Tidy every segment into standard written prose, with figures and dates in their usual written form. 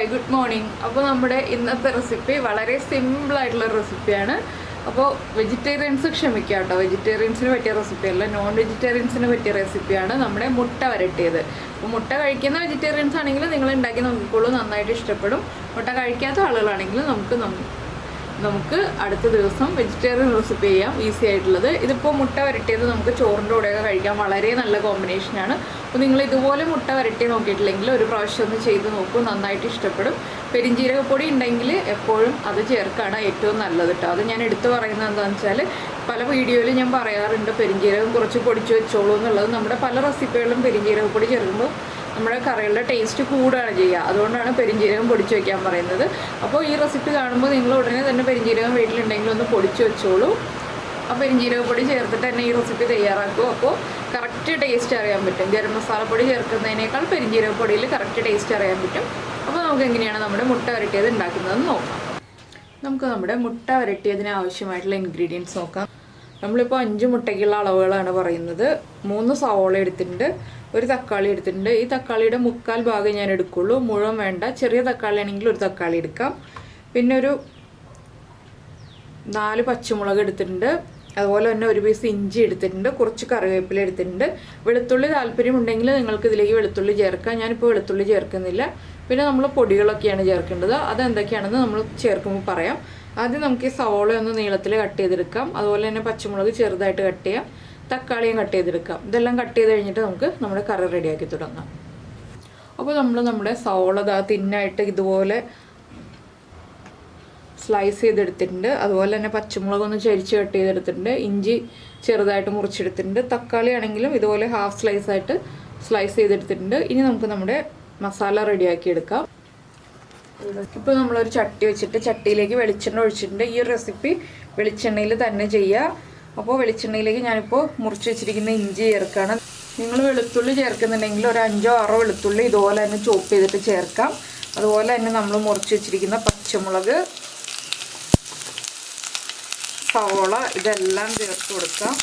Hi good morning. അപ്പോൾ നമ്മുടെ ഇന്നത്തെ റെസിപ്പി വളരെ സിമ്പിളായിട്ടുള്ള റെസിപ്പിയാണ്. അപ്പോൾ വെജിറ്റേറിയൻസ് ക്ഷമിക്കുക കേട്ടോ, വെജിറ്റേറിയൻസിന് പറ്റിയ റെസിപ്പിയല്ല, നോൺ വെജിറ്റേറിയൻസിന് പറ്റിയ റെസിപ്പിയാണ് നമ്മുടെ മുട്ട വരട്ടിയത്. അപ്പോൾ മുട്ട കഴിക്കുന്ന വെജിറ്റേറിയൻസ് ആണെങ്കിൽ നിങ്ങൾ ഉണ്ടാക്കി നോക്കിക്കോളൂ, നന്നായിട്ട് ഇഷ്ടപ്പെടും. മുട്ട കഴിക്കാത്ത ആളുകളാണെങ്കിൽ നമുക്ക് അടുത്ത ദിവസം വെജിറ്റേറിയൻ റെസിപ്പി ചെയ്യാം, ഈസി ആയിട്ടുള്ളത്. ഇതിപ്പോൾ മുട്ട വരട്ടിയത് നമുക്ക് ചോറിൻ്റെ കൂടെയൊക്കെ കഴിക്കാൻ വളരെ നല്ല കോമ്പിനേഷനാണ്. അപ്പോൾ നിങ്ങൾ ഇതുപോലെ മുട്ട വരട്ടി നോക്കിയിട്ടില്ലെങ്കിൽ ഒരു പ്രാവശ്യം ഒന്ന് ചെയ്ത് നോക്കൂ, നന്നായിട്ട് ഇഷ്ടപ്പെടും. പെരിഞ്ജീരകപ്പൊടി ഉണ്ടെങ്കിൽ എപ്പോഴും അത് ചേർക്കാണ് ഏറ്റവും നല്ലത് കേട്ടോ. അത് ഞാൻ എടുത്തു പറയുന്നത് എന്താണെന്ന് വെച്ചാൽ, പല വീഡിയോയിൽ ഞാൻ പറയാറുണ്ട് പെരിഞ്ജീരകം കുറച്ച് പൊടിച്ച് വെച്ചോളൂ എന്നുള്ളത്. നമ്മുടെ പല റെസിപ്പികളിലും പെരിഞ്ജീരകപ്പൊടി ചേർക്കുമ്പോൾ നമ്മുടെ കറികളുടെ ടേസ്റ്റ് കൂടുകയാണ് ചെയ്യുക. അതുകൊണ്ടാണ് പെരിഞ്ജീരകം പൊടിച്ച് വയ്ക്കാൻ പറയുന്നത്. അപ്പോൾ ഈ റെസിപ്പി കാണുമ്പോൾ നിങ്ങൾ ഉടനെ തന്നെ പെരിഞ്ജീരകം വീട്ടിലുണ്ടെങ്കിൽ ഒന്ന് പൊടിച്ച് വെച്ചോളൂ. ആ പെരിഞ്ജീരകപ്പൊടി ചേർത്തിട്ട് തന്നെ ഈ റെസിപ്പി തയ്യാറാക്കും. അപ്പോൾ കറക്റ്റ് ടേസ്റ്റ് അറിയാൻ പറ്റും. ഗരം മസാലപ്പൊടി ചേർക്കുന്നതിനേക്കാൾ പെരിഞ്ജീരകപ്പൊടിയിൽ കറക്റ്റ് ടേസ്റ്റ് അറിയാൻ പറ്റും. അപ്പോൾ നമുക്ക് എങ്ങനെയാണ് നമ്മുടെ മുട്ട വരട്ടിയത് ഉണ്ടാക്കുന്നതെന്ന് നോക്കാം. നമുക്ക് നമ്മുടെ മുട്ട വരട്ടിയതിന് ആവശ്യമായിട്ടുള്ള ഇൻഗ്രീഡിയൻസ് നോക്കാം. നമ്മളിപ്പോൾ 5 മുട്ടയ്ക്കുള്ള അളവുകളാണ് പറയുന്നത്. 3 സവോള എടുത്തിട്ടുണ്ട്, 1 തക്കാളി എടുത്തിട്ടുണ്ട്. ഈ തക്കാളിയുടെ 1/4 ഭാഗം ഞാൻ എടുക്കുള്ളൂ, മുഴുവൻ വേണ്ട. ചെറിയ തക്കാളി ആണെങ്കിൽ 1 തക്കാളി എടുക്കാം. പിന്നെ ഒരു 4 പച്ചമുളക് എടുത്തിട്ടുണ്ട്. അതുപോലെ തന്നെ 1 പീസ് ഇഞ്ചി എടുത്തിട്ടുണ്ട്, കുറച്ച് കറിവേപ്പില എടുത്തിട്ടുണ്ട്. വെളുത്തുള്ളി താല്പര്യമുണ്ടെങ്കിൽ നിങ്ങൾക്ക് ഇതിലേക്ക് വെളുത്തുള്ളി ചേർക്കാം. ഞാനിപ്പോൾ വെളുത്തുള്ളി ചേർക്കുന്നില്ല. പിന്നെ നമ്മൾ പൊടികളൊക്കെയാണ് ചേർക്കേണ്ടത്. അതെന്തൊക്കെയാണെന്ന് നമ്മൾ ചേർക്കുമ്പോൾ പറയാം. ആദ്യം നമുക്ക് ഈ സവോള ഒന്ന് നീളത്തിൽ കട്ട് ചെയ്തെടുക്കാം. അതുപോലെ തന്നെ പച്ചമുളക് ചെറുതായിട്ട് കട്ട് ചെയ്യാം, തക്കാളിയും കട്ട് ചെയ്തെടുക്കാം. ഇതെല്ലാം കട്ട് ചെയ്ത് കഴിഞ്ഞിട്ട് നമുക്ക് നമ്മുടെ കറി റെഡിയാക്കി തുടങ്ങാം. അപ്പോൾ നമ്മുടെ സവോള തിന്നായിട്ട് ഇതുപോലെ സ്ലൈസ് ചെയ്തെടുത്തിട്ടുണ്ട്. അതുപോലെ തന്നെ പച്ചമുളക് ഒന്ന് ചരിച്ച് കട്ട് ചെയ്തെടുത്തിട്ടുണ്ട്, ഇഞ്ചി ചെറുതായിട്ട് മുറിച്ചെടുത്തിട്ടുണ്ട്. തക്കാളി ആണെങ്കിലും ഇതുപോലെ ഹാഫ് സ്ലൈസായിട്ട് സ്ലൈസ് ചെയ്തെടുത്തിട്ടുണ്ട്. ഇനി നമുക്ക് നമ്മുടെ മസാല റെഡിയാക്കി എടുക്കാം. ഇപ്പോൾ നമ്മളൊരു ചട്ടി വെച്ചിട്ട് ചട്ടിയിലേക്ക് വെളിച്ചെണ്ണ ഒഴിച്ചിട്ടുണ്ട്. ഈ ഒരു റെസിപ്പി വെളിച്ചെണ്ണയിൽ തന്നെ ചെയ്യുക. അപ്പോൾ വെളിച്ചെണ്ണയിലേക്ക് ഞാനിപ്പോൾ മുറിച്ച് വെച്ചിരിക്കുന്ന ഇഞ്ചി ചേർക്കുകയാണ്. നിങ്ങൾ വെളുത്തുള്ളി ചേർക്കുന്നുണ്ടെങ്കിൽ ഒരു 5-6 വെളുത്തുള്ളി ഇതുപോലെ തന്നെ ചോപ്പ് ചെയ്തിട്ട് ചേർക്കാം. അതുപോലെ തന്നെ നമ്മൾ മുറിച്ച് വെച്ചിരിക്കുന്ന പച്ചമുളക്, സവോള ഇതെല്ലാം ചേർത്ത് കൊടുക്കാം.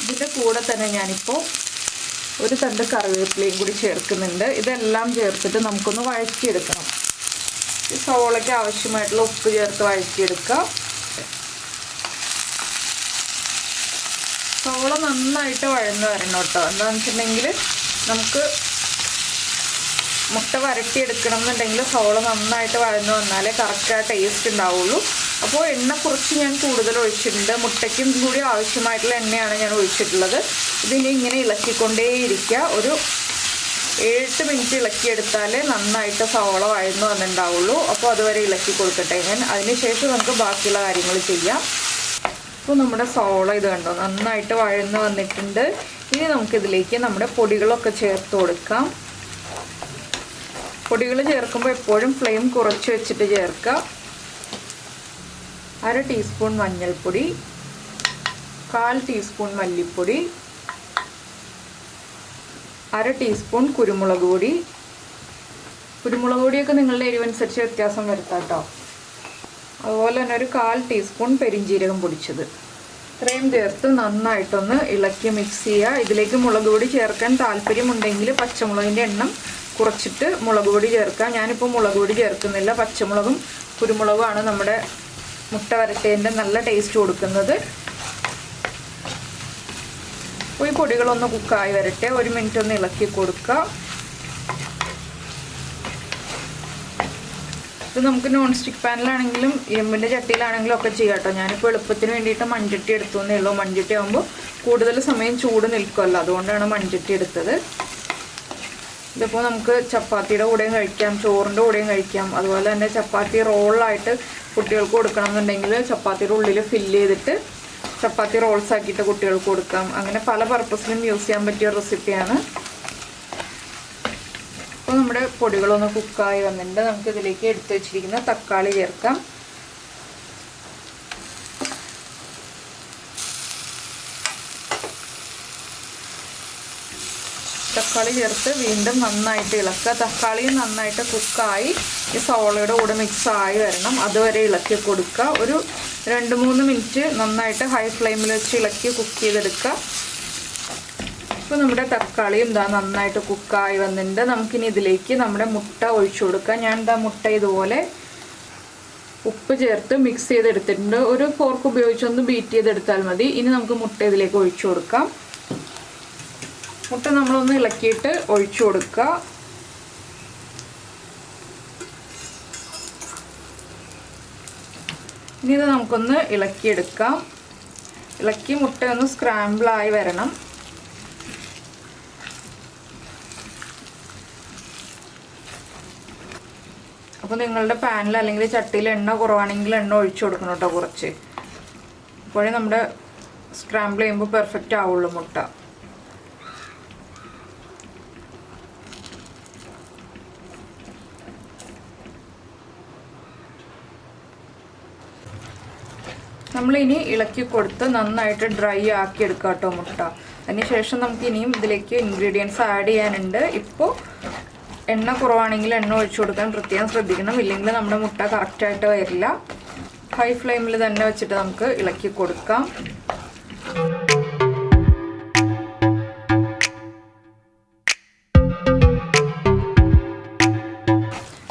ഇതിൻ്റെ കൂടെ തന്നെ ഞാനിപ്പോൾ 1 തണ്ട് കറിവേപ്പിലയും കൂടി ചേർക്കുന്നുണ്ട്. ഇതെല്ലാം ചേർത്തിട്ട് നമുക്കൊന്ന് വഴറ്റിയെടുക്കണം. ഈ സവോളയ്ക്ക് ആവശ്യമായിട്ടുള്ള ഉപ്പ് ചേർത്ത് വഴറ്റിയെടുക്കാം. സവോള നന്നായിട്ട് വഴന്ന് വരണം കേട്ടോ. എന്താണെന്ന് വെച്ചിട്ടുണ്ടെങ്കിൽ നമുക്ക് മുട്ട വരട്ടിയെടുക്കണം എന്നുണ്ടെങ്കിൽ സവോള നന്നായിട്ട് വഴന്ന് വന്നാലേ കറക്റ്റ് ടേസ്റ്റ് ഉണ്ടാവുള്ളൂ. അപ്പോൾ എണ്ണ കുറച്ച് ഞാൻ കൂടുതൽ ഒഴിച്ചിട്ടുണ്ട്. മുട്ടയ്ക്കും കൂടി ആവശ്യമായിട്ടുള്ള എണ്ണയാണ് ഞാൻ ഒഴിച്ചിട്ടുള്ളത്. ഇതിനി ഇങ്ങനെ ഇളക്കിക്കൊണ്ടേയിരിക്കുക. ഒരു 7 മിനിറ്റ് ഇളക്കിയെടുത്താലേ നന്നായിട്ട് സവോള വഴന്ന് വന്നിട്ടുണ്ടാവുള്ളൂ. അപ്പോൾ അതുവരെ ഇളക്കി കൊടുക്കട്ടെ ഞാൻ. അതിനുശേഷം നമുക്ക് ബാക്കിയുള്ള കാര്യങ്ങൾ ചെയ്യാം. അപ്പോൾ നമ്മുടെ സവോള ഇത് കണ്ടോ നന്നായിട്ട് വഴന്ന് വന്നിട്ടുണ്ട്. ഇനി നമുക്കിതിലേക്ക് നമ്മുടെ പൊടികളൊക്കെ ചേർത്ത് കൊടുക്കാം. പൊടികൾ ചേർക്കുമ്പോൾ എപ്പോഴും ഫ്ലെയിം കുറച്ച് വെച്ചിട്ട് ചേർക്കുക. 1/2 ടീസ്പൂൺ മഞ്ഞൾപ്പൊടി, 1/4 ടീസ്പൂൺ മല്ലിപ്പൊടി, 1/2 ടീസ്പൂൺ കുരുമുളക് പൊടി. കുരുമുളക് പൊടിയൊക്കെ നിങ്ങളുടെ എരിവനുസരിച്ച് വ്യത്യാസം വരുത്താം കേട്ടോ. അതുപോലെ തന്നെ ഒരു 1/4 ടീസ്പൂൺ പെരിഞ്ജീരകം പൊടിച്ചത്. ഇത്രയും ചേർത്ത് നന്നായിട്ടൊന്ന് ഇളക്കി മിക്സ് ചെയ്യുക. ഇതിലേക്ക് മുളക് പൊടി ചേർക്കാൻ താല്പര്യമുണ്ടെങ്കിൽ പച്ചമുളകിൻ്റെ എണ്ണം കുറച്ചിട്ട് മുളക് പൊടി ചേർക്കാം. ഞാനിപ്പോൾ മുളക് പൊടി ചേർക്കുന്നില്ല. പച്ചമുളകും കുരുമുളകുമാണ് നമ്മുടെ മുട്ട വരട്ടേൻ്റെ നല്ല ടേസ്റ്റ് കൊടുക്കുന്നത്. അപ്പോൾ ഈ പൊടികളൊന്ന് കുക്കായി വരട്ടെ. 1 മിനിറ്റ് ഒന്ന് ഇളക്കി കൊടുക്കുക. ഇത് നമുക്ക് നോൺ സ്റ്റിക്ക് പാനിലാണെങ്കിലും ഇരുമ്പിൻ്റെ ചട്ടിയിലാണെങ്കിലും ഒക്കെ ചെയ്യാം കേട്ടോ. ഞാനിപ്പോൾ എളുപ്പത്തിന് വേണ്ടിയിട്ട് മൺചട്ടി എടുത്തു എന്നേ ഉള്ളൂ. മൺചട്ടി ആകുമ്പോൾ കൂടുതൽ സമയം ചൂട് നിൽക്കുമല്ലോ, അതുകൊണ്ടാണ് മൺചട്ടി എടുത്തത്. ഇതിപ്പോൾ നമുക്ക് ചപ്പാത്തിയുടെ കൂടെയും കഴിക്കാം, ചോറിൻ്റെ കൂടെയും കഴിക്കാം. അതുപോലെ തന്നെ ചപ്പാത്തി റോളായിട്ട് കുട്ടികൾക്ക് കൊടുക്കണം എന്നുണ്ടെങ്കിൽ ചപ്പാത്തിയുടെ ഉള്ളിൽ ഫില്ല് ചെയ്തിട്ട് ചപ്പാത്തി റോൾസ് ആക്കിയിട്ട് കുട്ടികൾക്ക് കൊടുക്കാം. അങ്ങനെ പല പർപ്പസിലും യൂസ് ചെയ്യാൻ പറ്റിയ റെസിപ്പിയാണ്. അപ്പോൾ നമ്മുടെ പൊടികളൊന്ന് കുക്കായി വന്നിട്ടുണ്ട്. നമുക്കിതിലേക്ക് എടുത്ത് വെച്ചിരിക്കുന്ന തക്കാളി ചേർക്കാം. തക്കാളി ചേർത്ത് വീണ്ടും നന്നായിട്ട് ഇളക്കുക. തക്കാളിയും നന്നായിട്ട് കുക്കായി ഈ സവോളയുടെ കൂടെ മിക്സായി വരണം. അതുവരെ ഇളക്കി കൊടുക്കുക. ഒരു 2-3 മിനിറ്റ് നന്നായിട്ട് ഹൈ ഫ്ലെയിമിൽ വെച്ച് ഇളക്കി കുക്ക് ചെയ്തെടുക്കുക. ഇപ്പോൾ നമ്മുടെ തക്കാളിയും നന്നായിട്ട് കുക്കായി വന്നിട്ടുണ്ട്. നമുക്കിനി ഇതിലേക്ക് നമ്മുടെ മുട്ട ഒഴിച്ചു കൊടുക്കാം. ഞാൻ മുട്ട ഇതുപോലെ ഉപ്പ് ചേർത്ത് മിക്സ് ചെയ്തെടുത്തിട്ടുണ്ട്. ഒരു ഫോർക്ക് ഉപയോഗിച്ചൊന്ന് ബീറ്റ് ചെയ്തെടുത്താൽ മതി. ഇനി നമുക്ക് മുട്ട ഇതിലേക്ക് ഒഴിച്ചു കൊടുക്കാം. മുട്ട നമ്മളൊന്ന് ഇളക്കിയിട്ട് ഒഴിച്ചു കൊടുക്കുക. ഇനി ഇത് നമുക്കൊന്ന് ഇളക്കിയെടുക്കാം. ഇളക്കി മുട്ട ഒന്ന് സ്ക്രാമ്പിളായി വരണം. അപ്പോൾ നിങ്ങളുടെ പാനിൽ അല്ലെങ്കിൽ ചട്ടിയിൽ എണ്ണ കുറവാണെങ്കിൽ എണ്ണ ഒഴിച്ചു കൊടുക്കണം കേട്ടോ കുറച്ച്. അപ്പോഴേ നമ്മുടെ സ്ക്രാമ്പിൾ ചെയ്യുമ്പോൾ പെർഫെക്റ്റ് ആവുള്ളൂ മുട്ട. നമ്മളിനി ഇളക്കി കൊടുത്ത് നന്നായിട്ട് ഡ്രൈ ആക്കി എടുക്കുക കേട്ടോ മുട്ട. അതിനുശേഷം നമുക്ക് ഇനിയും ഇതിലേക്ക് ഇൻഗ്രീഡിയൻസ് ആഡ് ചെയ്യാനുണ്ട്. ഇപ്പോൾ എണ്ണ കുറവാണെങ്കിൽ എണ്ണ ഒഴിച്ചു കൊടുക്കാൻ പ്രത്യേകം ശ്രദ്ധിക്കണം. ഇല്ലെങ്കിൽ നമ്മുടെ മുട്ട കറക്റ്റായിട്ട് വരില്ല. ഹൈ ഫ്ലെയിമിൽ തന്നെ വെച്ചിട്ട് നമുക്ക് ഇളക്കി കൊടുക്കാം.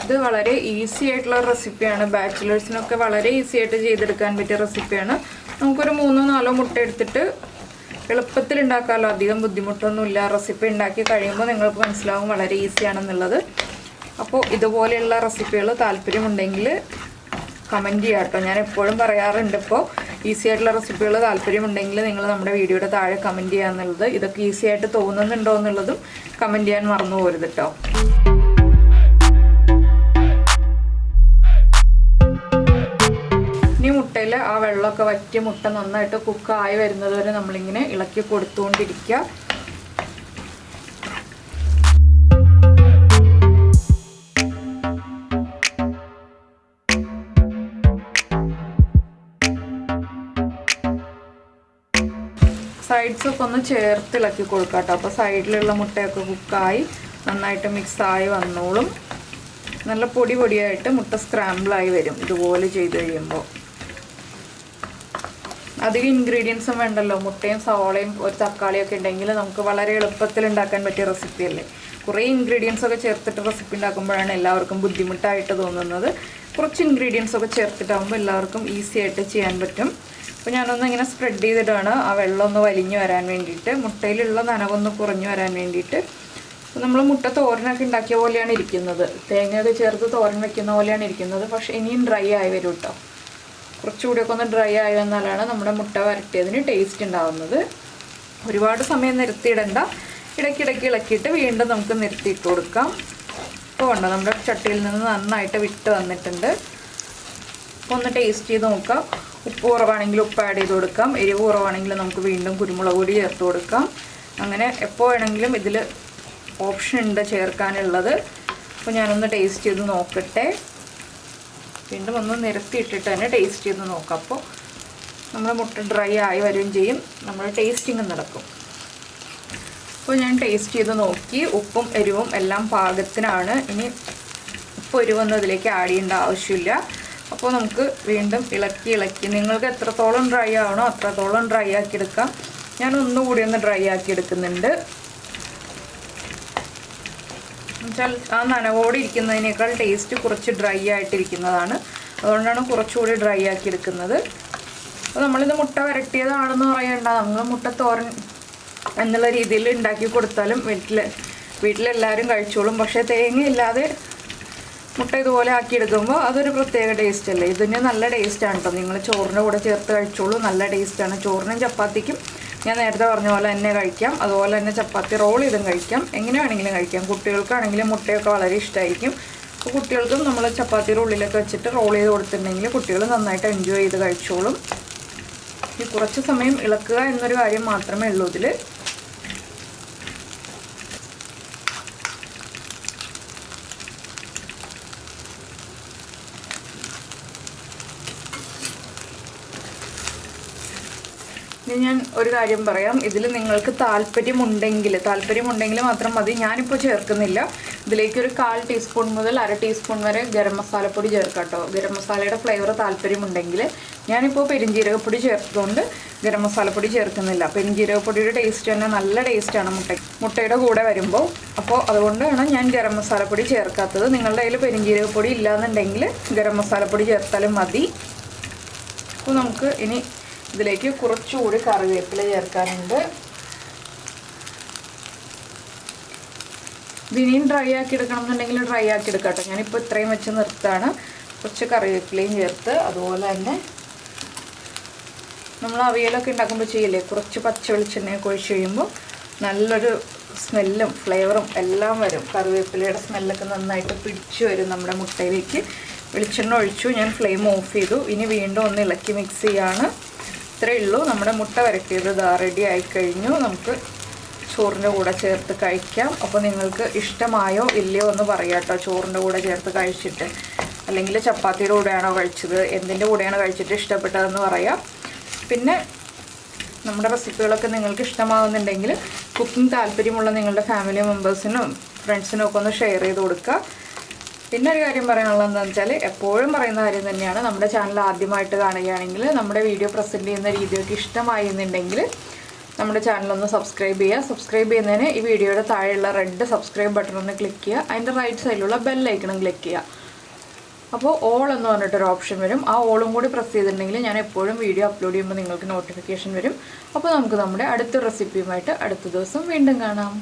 ഇത് വളരെ ഈസി ആയിട്ടുള്ള റെസിപ്പിയാണ്. ബാച്ചിലേഴ്സിനൊക്കെ വളരെ ഈസി ആയിട്ട് ചെയ്തെടുക്കാൻ പറ്റിയ റെസിപ്പിയാണ്. നമുക്കൊരു 3-4 മുട്ട എടുത്തിട്ട് എളുപ്പത്തിൽ ഉണ്ടാക്കാമല്ലോ. അധികം ബുദ്ധിമുട്ടൊന്നുമില്ല. റെസിപ്പി ഉണ്ടാക്കി കഴിയുമ്പോൾ നിങ്ങൾക്ക് മനസ്സിലാവും വളരെ ഈസിയാണെന്നുള്ളത്. അപ്പോൾ ഇതുപോലെയുള്ള റെസിപ്പികൾ താല്പര്യമുണ്ടെങ്കിൽ കമൻറ്റ് ചെയ്യാം കേട്ടോ. ഞാൻ എപ്പോഴും പറയാറുണ്ട്, ഇപ്പോൾ ഈസി ആയിട്ടുള്ള റെസിപ്പികൾ താല്പര്യമുണ്ടെങ്കിൽ നിങ്ങൾ നമ്മുടെ വീഡിയോയുടെ താഴെ കമൻറ്റ് ചെയ്യാന്നുള്ളത്. ഇതൊക്കെ ഈസി ആയിട്ട് തോന്നുന്നുണ്ടോ എന്നുള്ളതും കമൻറ്റ് ചെയ്യാൻ മറന്നു പോരുത് കേട്ടോ. ഇനി മുട്ടയിൽ ആ വെള്ളമൊക്കെ വറ്റി മുട്ട നന്നായിട്ട് കുക്കായി വരുന്നത് വരെ നമ്മളിങ്ങനെ ഇളക്കി കൊടുത്തുകൊണ്ടിരിക്കുക. സൈഡ്സൊക്കെ ഒന്ന് ചേർത്ത് ഇളക്കി കൊടുക്കാം കേട്ടോ. അപ്പോൾ സൈഡിലുള്ള മുട്ടയൊക്കെ കുക്കായി നന്നായിട്ട് മിക്സായി വന്നോളും. നല്ല പൊടിയായിട്ട് മുട്ട സ്ക്രാമ്പിളായി വരും ഇതുപോലെ ചെയ്ത് കഴിയുമ്പോൾ. അധികം ഇൻഗ്രീഡിയൻസും വേണ്ടല്ലോ. മുട്ടയും സവോളയും ഒരു തക്കാളിയൊക്കെ ഉണ്ടെങ്കിൽ നമുക്ക് വളരെ എളുപ്പത്തിൽ ഉണ്ടാക്കാൻ പറ്റിയ റെസിപ്പി അല്ലേ. കുറേ ഇൻഗ്രീഡിയൻസ് ഒക്കെ ചേർത്തിട്ട് റെസിപ്പി ഉണ്ടാക്കുമ്പോഴാണ് എല്ലാവർക്കും ബുദ്ധിമുട്ടായിട്ട് തോന്നുന്നത്. കുറച്ച് ഇൻഗ്രീഡിയൻസ് ഒക്കെ ചേർത്തിട്ടാകുമ്പോൾ എല്ലാവർക്കും ഈസി ആയിട്ട് ചെയ്യാൻ പറ്റും. അപ്പോൾ ഞാനൊന്ന് ഇങ്ങനെ സ്പ്രെഡ് ചെയ്തിട്ടാണ് ആ വെള്ളം ഒന്ന് വലിഞ്ഞു വരാൻ വേണ്ടിയിട്ട്, മുട്ടയിലുള്ള നനവൊന്ന് കുറഞ്ഞു വരാൻ വേണ്ടിയിട്ട്. നമ്മൾ മുട്ട തോരനൊക്കെ ഉണ്ടാക്കിയ പോലെയാണ് ഇരിക്കുന്നത്. തേങ്ങയൊക്കെ ചേർത്ത് തോരൻ വെക്കുന്ന പോലെയാണ് ഇരിക്കുന്നത്. പക്ഷേ ഇനിയും ഡ്രൈ ആയി വരും കേട്ടോ. കുറച്ചുകൂടിയൊക്കെ ഒന്ന് ഡ്രൈ ആയി വന്നാലാണ് നമ്മുടെ മുട്ട വരട്ടിയതിന് ടേസ്റ്റ് ഉണ്ടാവുന്നത്. ഒരുപാട് സമയം നിർത്തിയിടണ്ട. ഇടയ്ക്കിടയ്ക്ക് ഇളക്കിയിട്ട് വീണ്ടും നമുക്ക് നിർത്തിയിട്ട് കൊടുക്കാം. ഇപ്പോൾ കണ്ടോ നമ്മുടെ ചട്ടിയിൽ നിന്ന് നന്നായിട്ട് വിട്ട് വന്നിട്ടുണ്ട്. അപ്പോൾ ഒന്ന് ടേസ്റ്റ് ചെയ്ത് നോക്കാം. ഉപ്പ് കുറവാണെങ്കിൽ ഉപ്പ് ആഡ് ചെയ്ത് കൊടുക്കാം. എരിവ് കുറവാണെങ്കിൽ നമുക്ക് വീണ്ടും കുരുമുളക് പൊടി ചേർത്ത് കൊടുക്കാം. അങ്ങനെ എപ്പോൾ വേണമെങ്കിലും ഇതിൽ ഓപ്ഷൻ ഉണ്ട് ചേർക്കാനുള്ളത്. അപ്പോൾ ഞാനൊന്ന് ടേസ്റ്റ് ചെയ്ത് നോക്കട്ടെ. വീണ്ടും ഒന്ന് നിരത്തിയിട്ടിട്ട് തന്നെ ടേസ്റ്റ് ചെയ്ത് നോക്കാം. അപ്പോൾ നമ്മുടെ മുട്ട ഡ്രൈ ആയി വരികയും ചെയ്യും, നമ്മുടെ ടേസ്റ്റിങ് നടക്കും. അപ്പോൾ ഞാൻ ടേസ്റ്റ് ചെയ്ത് നോക്കി. ഉപ്പും എരിവും എല്ലാം പാകത്തിനാണ്. ഇനി ഉപ്പ് എരിവൊന്നും ഇതിലേക്ക് ആഡ് ചെയ്യേണ്ട ആവശ്യമില്ല. അപ്പോൾ നമുക്ക് വീണ്ടും ഇളക്കി നിങ്ങൾക്ക് എത്രത്തോളം ഡ്രൈ ആവണോ അത്രത്തോളം ഡ്രൈ ആക്കി എടുക്കാം. ഞാൻ ഒന്നുകൂടി ഒന്ന് ഡ്രൈ ആക്കി എടുക്കുന്നുണ്ട്. എന്നുവെച്ചാൽ ആ നനവോടെ ഇരിക്കുന്നതിനേക്കാൾ ടേസ്റ്റ് കുറച്ച് ഡ്രൈ ആയിട്ടിരിക്കുന്നതാണ്. അതുകൊണ്ടാണ് കുറച്ചുകൂടി ഡ്രൈ ആക്കി എടുക്കുന്നത്. അപ്പോൾ നമ്മളിത് മുട്ട വരട്ടിയതാണെന്ന് പറയണ്ട, നമ്മൾ മുട്ട തോരൻ എന്നുള്ള രീതിയിൽ ഉണ്ടാക്കി കൊടുത്താലും വീട്ടിലെല്ലാവരും കഴിച്ചോളും. പക്ഷേ തേങ്ങയില്ലാതെ മുട്ട ഇതുപോലെ ആക്കിയെടുക്കുമ്പോൾ അതൊരു പ്രത്യേക ടേസ്റ്റ് അല്ലേ. ഇതിന് നല്ല ടേസ്റ്റാണ് കേട്ടോ. നിങ്ങൾ ചോറിൻ്റെ കൂടെ ചേർത്ത് കഴിച്ചോളൂ, നല്ല ടേസ്റ്റാണ്. ചോറിനും ചപ്പാത്തിക്കും ഞാൻ നേരത്തെ പറഞ്ഞ പോലെ തന്നെ കഴിക്കാം. അതുപോലെ തന്നെ ചപ്പാത്തി റോൾ ചെയ്തും കഴിക്കാം. എങ്ങനെ വേണമെങ്കിലും കഴിക്കാം. കുട്ടികൾക്കാണെങ്കിലും മുട്ടയൊക്കെ വളരെ ഇഷ്ടമായിരിക്കും. അപ്പോൾ കുട്ടികൾക്കും നമ്മൾ ചപ്പാത്തിയുടെ ഉള്ളിലൊക്കെ വെച്ചിട്ട് റോൾ ചെയ്ത് കൊടുത്തിട്ടുണ്ടെങ്കിൽ കുട്ടികൾ നന്നായിട്ട് എൻജോയ് ചെയ്ത് കഴിച്ചോളും. ഈ കുറച്ച് സമയം ഇളക്കുക എന്നൊരു കാര്യം മാത്രമേ ഉള്ളൂ ഇതിൽ. ഇനി ഞാൻ ഒരു കാര്യം പറയാം, ഇതിൽ നിങ്ങൾക്ക് താല്പര്യമുണ്ടെങ്കിൽ മാത്രം മതി. ഞാനിപ്പോൾ ചേർക്കുന്നില്ല. ഇതിലേക്ക് ഒരു 1/4 ടീസ്പൂൺ മുതൽ 1/2 ടീസ്പൂൺ വരെ ഗരം മസാലപ്പൊടി ചേർക്കാം കേട്ടോ. ഗരം മസാലയുടെ ഫ്ലേവർ താല്പര്യമുണ്ടെങ്കിൽ. ഞാനിപ്പോൾ പെരിഞ്ജീരകപ്പൊടി ചേർത്തതുകൊണ്ട് ഗരം മസാലപ്പൊടി ചേർക്കുന്നില്ല. പെരിഞ്ജീരകപ്പൊടിയുടെ ടേസ്റ്റ് തന്നെ നല്ല ടേസ്റ്റാണ് മുട്ടയുടെ കൂടെ വരുമ്പോൾ. അപ്പോൾ അതുകൊണ്ടാണ് ഞാൻ ഗരം മസാലപ്പൊടി ചേർക്കാത്തത്. നിങ്ങളുടെ കയ്യിൽ പെരിഞ്ജീരകപ്പൊടി ഇല്ലയെന്നുണ്ടെങ്കിൽ ഗരം മസാലപ്പൊടി ചേർത്താലും മതി. അപ്പോൾ നമുക്ക് ഇനി ഇതിലേക്ക് കുറച്ചുകൂടി കറിവേപ്പില ചേർക്കാനുണ്ട്. ഇതിനെയും ഡ്രൈ ആക്കി എടുക്കണം എന്നുണ്ടെങ്കിൽ ഡ്രൈ ആക്കി എടുക്കാം കേട്ടോ. ഞാനിപ്പോൾ ഇത്രയും വെച്ച് നിർത്താണ്. കുറച്ച് കറിവേപ്പിലയും ചേർത്ത്, അതുപോലെ തന്നെ നമ്മൾ അവിയലൊക്കെ ഉണ്ടാക്കുമ്പോൾ ചെയ്യില്ലേ, കുറച്ച് പച്ച വെളിച്ചെണ്ണയൊക്കെ ഒഴിച്ച് കഴിയുമ്പോൾ നല്ലൊരു സ്മെല്ലും ഫ്ലേവറും എല്ലാം വരും. കറിവേപ്പിലയുടെ സ്മെല്ലൊക്കെ നന്നായിട്ട് പിടിച്ചു വരും നമ്മുടെ മുട്ടയിലേക്ക്. വെളിച്ചെണ്ണ ഒഴിച്ചു, ഞാൻ ഫ്ലെയിം ഓഫ് ചെയ്തു. ഇനി വീണ്ടും ഒന്ന് ഇളക്കി മിക്സ് ചെയ്യാണ്. ഇത്രയേ ഉള്ളൂ. നമ്മുടെ മുട്ട വരട്ടിയത് റെഡി ആയിക്കഴിഞ്ഞു. നമുക്ക് ചോറിൻ്റെ കൂടെ ചേർത്ത് കഴിക്കാം. അപ്പോൾ നിങ്ങൾക്ക് ഇഷ്ടമായോ ഇല്ലയോ എന്ന് പറയാം കേട്ടോ, ചോറിൻ്റെ കൂടെ ചേർത്ത് കഴിച്ചിട്ട്. അല്ലെങ്കിൽ ചപ്പാത്തിയുടെ കൂടെയാണോ കഴിച്ചത്, എന്തിൻ്റെ കൂടെയാണോ കഴിച്ചിട്ട് ഇഷ്ടപ്പെട്ടതെന്ന് പറയാം. പിന്നെ നമ്മുടെ റെസിപ്പികളൊക്കെ നിങ്ങൾക്ക് ഇഷ്ടമാകുന്നുണ്ടെങ്കിൽ കുക്കിംഗ് താല്പര്യമുള്ള നിങ്ങളുടെ ഫാമിലി മെമ്പേഴ്സിനും ഫ്രണ്ട്സിനും ഒക്കെ ഒന്ന് ഷെയർ ചെയ്ത് കൊടുക്കുക. പിന്നെ ഒരു കാര്യം പറയാനുള്ളത് എന്താണെന്ന് വെച്ചാൽ, എപ്പോഴും പറയുന്ന കാര്യം തന്നെയാണ്, നമ്മുടെ ചാനൽ ആദ്യമായിട്ട് കാണുകയാണെങ്കിൽ നമ്മുടെ വീഡിയോ പ്രസൻറ്റ് ചെയ്യുന്ന രീതിയൊക്കെ ഇഷ്ടമായി എന്നുണ്ടെങ്കിൽ നമ്മുടെ ചാനലൊന്ന് സബ്സ്ക്രൈബ് ചെയ്യുക. സബ്സ്ക്രൈബ് ചെയ്യുന്നതിന് ഈ വീഡിയോയുടെ താഴെയുള്ള റെഡ് സബ്സ്ക്രൈബ് ബട്ടൺ ഒന്ന് ക്ലിക്ക് ചെയ്യുക. അതിൻ്റെ റൈറ്റ് സൈഡിലുള്ള ബെല്ലൈക്കണം ക്ലിക്ക് ചെയ്യുക. അപ്പോൾ ഓൾ എന്ന് പറഞ്ഞിട്ടൊരു ഓപ്ഷൻ വരും. ആ ഓളും കൂടി പ്രസ് ചെയ്തിട്ടുണ്ടെങ്കിൽ ഞാൻ എപ്പോഴും വീഡിയോ അപ്ലോഡ് ചെയ്യുമ്പോൾ നിങ്ങൾക്ക് നോട്ടിഫിക്കേഷൻ വരും. അപ്പോൾ നമുക്ക് നമ്മുടെ അടുത്ത റെസിപ്പിയുമായിട്ട് അടുത്ത ദിവസം വീണ്ടും കാണാം.